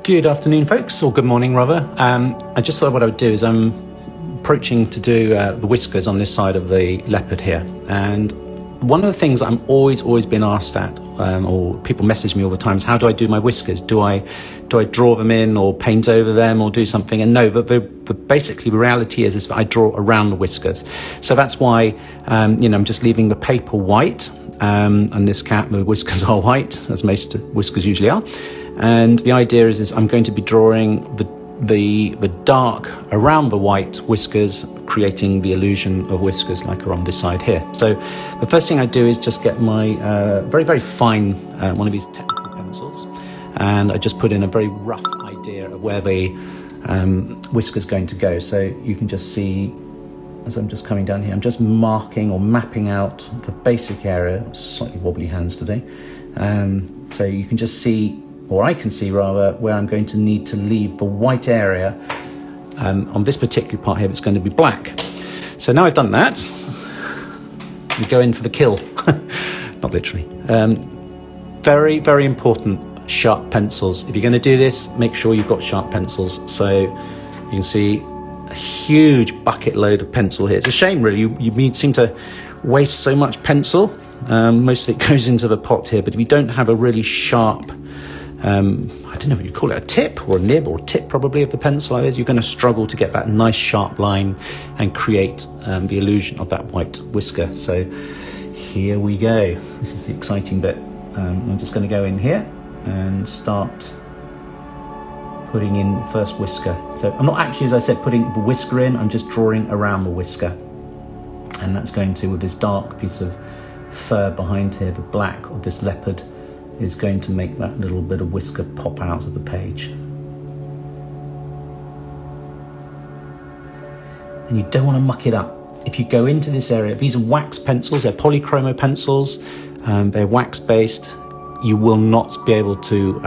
Good afternoon, folks, or good morning, rather. I just thought what I would do is I'm approaching to do the whiskers on this side of the leopard here. And one of the things I'm always been asked at, or people message me all the time, is how do I do my whiskers? Do I draw them in or paint over them or do something? And no, basically the reality is I draw around the whiskers. So that's why, I'm just leaving the paper white. And this cat, the whiskers are white, as most whiskers usually are. And the idea is I'm going to be drawing the dark around the white whiskers, creating the illusion of whiskers like are on this side here. So the first thing I do is just get my very fine, one of these technical pencils, and I just put in a very rough idea of where the whisker's going to go. So you can just see, as I'm just coming down here, I'm just marking or mapping out the basic area. Slightly wobbly hands today. So you can just see, or I can see rather, where I'm going to need to leave the white area on this particular part here that's going to be black. So now I've done that, we go in for the kill. Not literally. Very important, sharp pencils. If you're going to do this, make sure you've got sharp pencils. So you can see a huge bucket load of pencil here. It's a shame really, you seem to waste so much pencil. Most of it goes into the pot here, but if you don't have a really sharp, I don't know what you call it, a tip or a nib or a tip probably of the pencil, you're going to struggle to get that nice sharp line and create the illusion of that white whisker. So here we go. This is the exciting bit. I'm just going to go in here and start putting in the first whisker. So I'm not actually, as I said, putting the whisker in, I'm just drawing around the whisker. And that's going to, with this dark piece of fur behind here, the black of this leopard is going to make that little bit of whisker pop out of the page. And you don't want to muck it up. If you go into this area, these are wax pencils, they're polychromo pencils, they're wax based. You will not be able to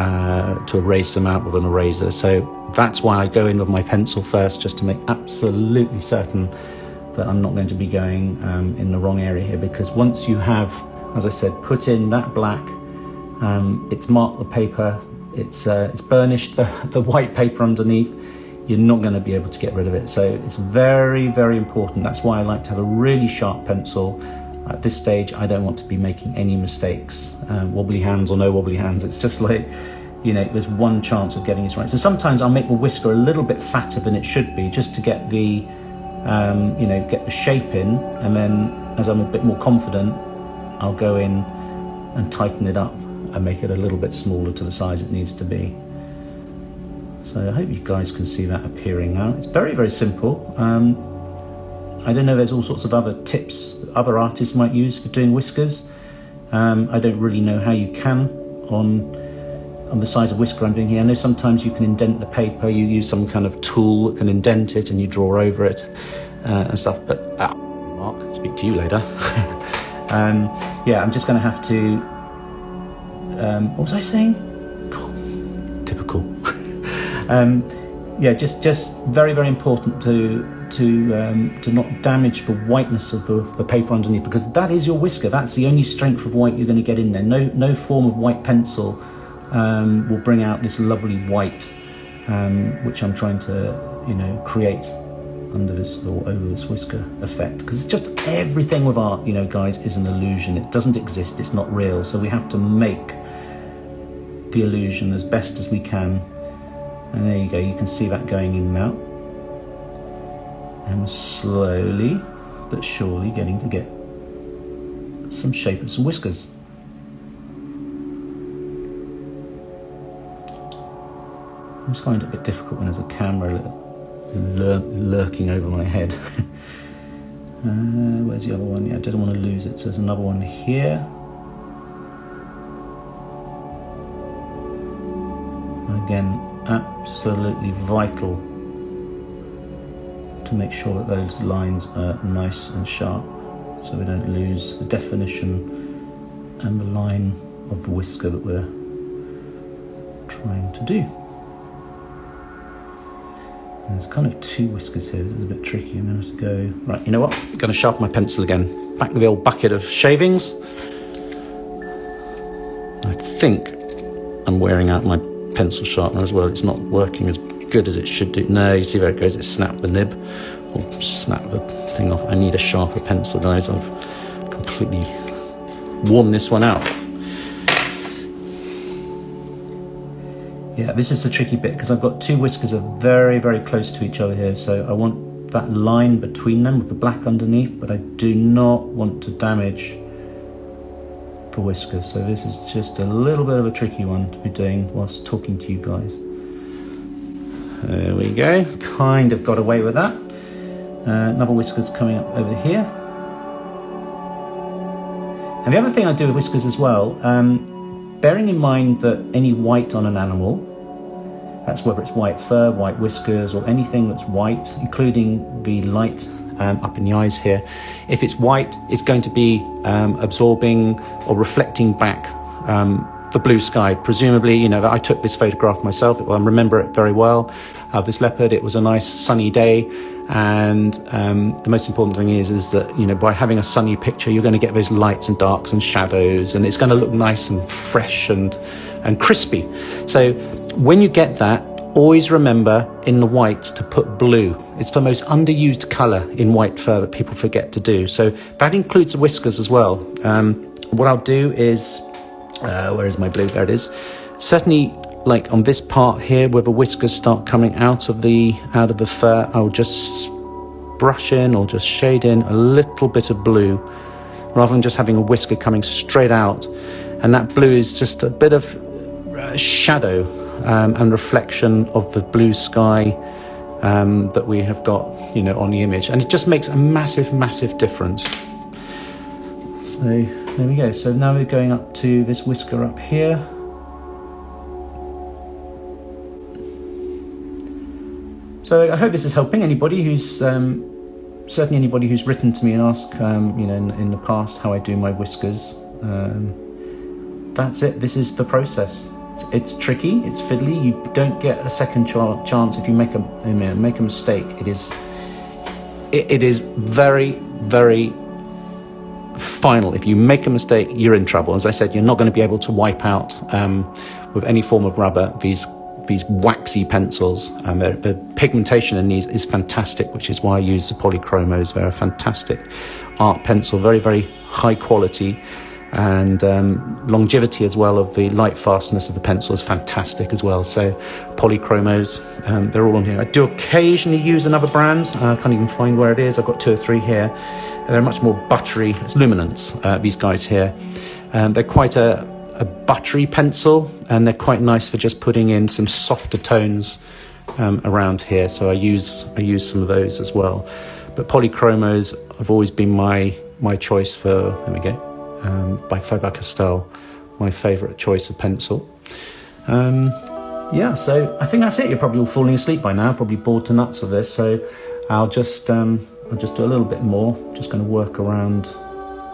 erase them out with an eraser. So that's why I go in with my pencil first, just to make absolutely certain that I'm not going to be going in the wrong area here, because once you have, as I said, put in that black, it's marked the paper, it's burnished the white paper underneath, you're not going to be able to get rid of it. So it's very important. That's why I like to have a really sharp pencil. At this stage, I don't want to be making any mistakes, wobbly hands or no wobbly hands. It's just like, there's one chance of getting this right. So sometimes I'll make the whisker a little bit fatter than it should be, just to get the, get the shape in, and then as I'm a bit more confident, I'll go in and tighten it up and make it a little bit smaller to the size it needs to be. So I hope you guys can see that appearing now. It's very simple. I don't know, there's all sorts of other tips that other artists might use for doing whiskers. I don't really know how you can on the size of whisker I'm doing here. I know sometimes you can indent the paper, you use some kind of tool that can indent it and you draw over it and stuff, but Mark, I'll speak to you later. Yeah, I'm just going to have to, what was I saying? Oh, typical. Yeah, just very important to not damage the whiteness of the paper underneath, because that is your whisker. That's the only strength of white you're going to get in there. No form of white pencil will bring out this lovely white, which I'm trying to create under this or over this whisker effect, because it's just everything with art, guys, is an illusion. It doesn't exist, it's not real, so we have to make the illusion as best as we can. And there you go, you can see that going in now, and we're slowly but surely getting to get some shape of some whiskers. I just find it a bit difficult when there's a camera lurking over my head. Where's the other one? Yeah, I don't want to lose it. So there's another one here. Again, absolutely vital to make sure that those lines are nice and sharp, so we don't lose the definition and the line of the whisker that we're trying to do. And there's kind of two whiskers here. This is a bit tricky. I'm going to have to go, right, you know what? I'm going to sharpen my pencil again. Back with the old bucket of shavings. I think I'm wearing out my pencil sharpener as well. It's not working as good as it should do. No, you see where it goes, it snapped the nib, or snapped the thing off. I need a sharper pencil, guys. I've completely worn this one out. Yeah, this is the tricky bit, because I've got two whiskers that are very, very close to each other here, so I want that line between them with the black underneath, but I do not want to damage the whiskers, so this is just a little bit of a tricky one to be doing whilst talking to you guys. There we go, kind of got away with that. Another whisker's coming up over here. And the other thing I do with whiskers as well, bearing in mind that any white on an animal, that's whether it's white fur, white whiskers, or anything that's white, including the light up in the eyes here, if it's white, it's going to be absorbing or reflecting back the blue sky. Presumably, you know, I took this photograph myself. I remember it very well. This leopard, it was a nice sunny day, and the most important thing is that, you know, by having a sunny picture, you're going to get those lights and darks and shadows, and it's going to look nice and fresh and crispy. So when you get that, always remember in the white to put blue. It's the most underused colour in white fur that people forget to do. So that includes the whiskers as well. What I'll do is, where is my blue? There it is. Certainly, like on this part here where the whiskers start coming out of the fur, I'll just brush in or just shade in a little bit of blue, rather than just having a whisker coming straight out. And that blue is just a bit of shadow and reflection of the blue sky that we have got, you know, on the image, and it just makes a massive difference. So there we go. So now we're going up to this whisker up here. So I hope this is helping anybody who's certainly anybody who's written to me and asked, you know, in the past how I do my whiskers. That's it. This is the process. It's tricky. It's fiddly. You don't get a second chance if you make a mistake. It is very final. If you make a mistake, you're in trouble. As I said, you're not going to be able to wipe out with any form of rubber these waxy pencils. The pigmentation in these is fantastic, which is why I use the polychromos. They're a fantastic art pencil, very high quality, and longevity as well of the light fastness of the pencil is fantastic as well. So polychromos, they're all on here. I do occasionally use another brand. I can't even find where it is. I've got 2 or 3 here. They're much more buttery. It's Luminance, these guys here. They're quite a buttery pencil, and they're quite nice for just putting in some softer tones around here. So I use some of those as well. But polychromos have always been my choice for, there we go, by Faber-Castell, my favourite choice of pencil. Yeah, so I think that's it. You're probably all falling asleep by now, probably bored to nuts of this. So I'll just do a little bit more. Just going to work around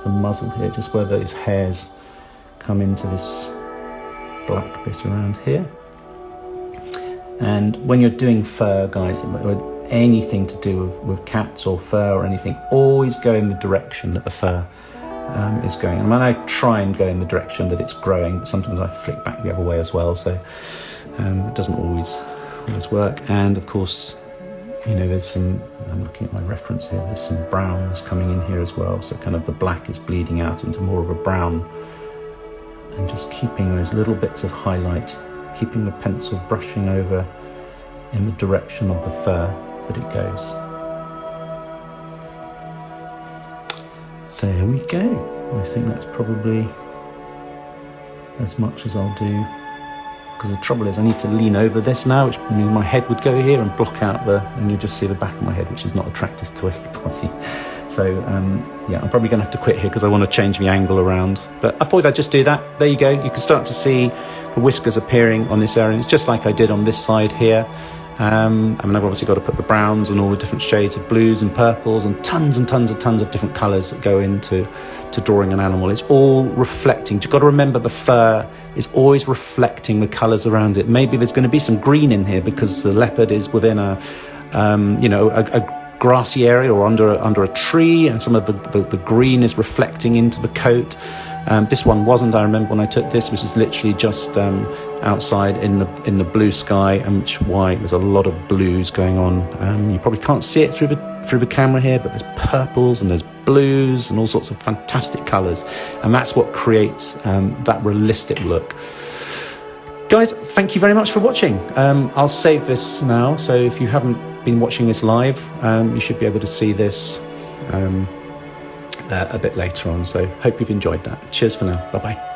the muzzle here, just where those hairs come into this black bit around here. And when you're doing fur, guys, or anything to do with cats or fur or anything, always go in the direction that the fur is going. And when I try and go in the direction that it's growing, but sometimes I flick back the other way as well, so it doesn't always work. And of course, you know, there's some, I'm looking at my reference here, there's some browns coming in here as well, so kind of the black is bleeding out into more of a brown, and just keeping those little bits of highlight, keeping the pencil brushing over in the direction of the fur that it goes. There we go. I think that's probably as much as I'll do, because the trouble is I need to lean over this now, which means my head would go here and block out and you just see the back of my head, which is not attractive to anybody. So yeah, I'm probably going to have to quit here because I want to change the angle around. But I thought I'd just do that. There you go. You can start to see the whiskers appearing on this area. It's just like I did on this side here. I mean, I've obviously got to put the browns and all the different shades of blues and purples and tons of different colours that go into drawing an animal. It's all reflecting. You've got to remember the fur is always reflecting the colours around it. Maybe there's going to be some green in here because the leopard is within a grassy area or under a tree, and some of the green is reflecting into the coat. This one wasn't. I remember when I took this, which is literally just outside in the blue sky, and which white. There's a lot of blues going on. You probably can't see it through the camera here, but there's purples and there's blues and all sorts of fantastic colours, and that's what creates that realistic look. Guys, thank you very much for watching. I'll save this now, so if you haven't been watching this live, you should be able to see this a bit later on. So hope you've enjoyed that. Cheers for now. Bye bye.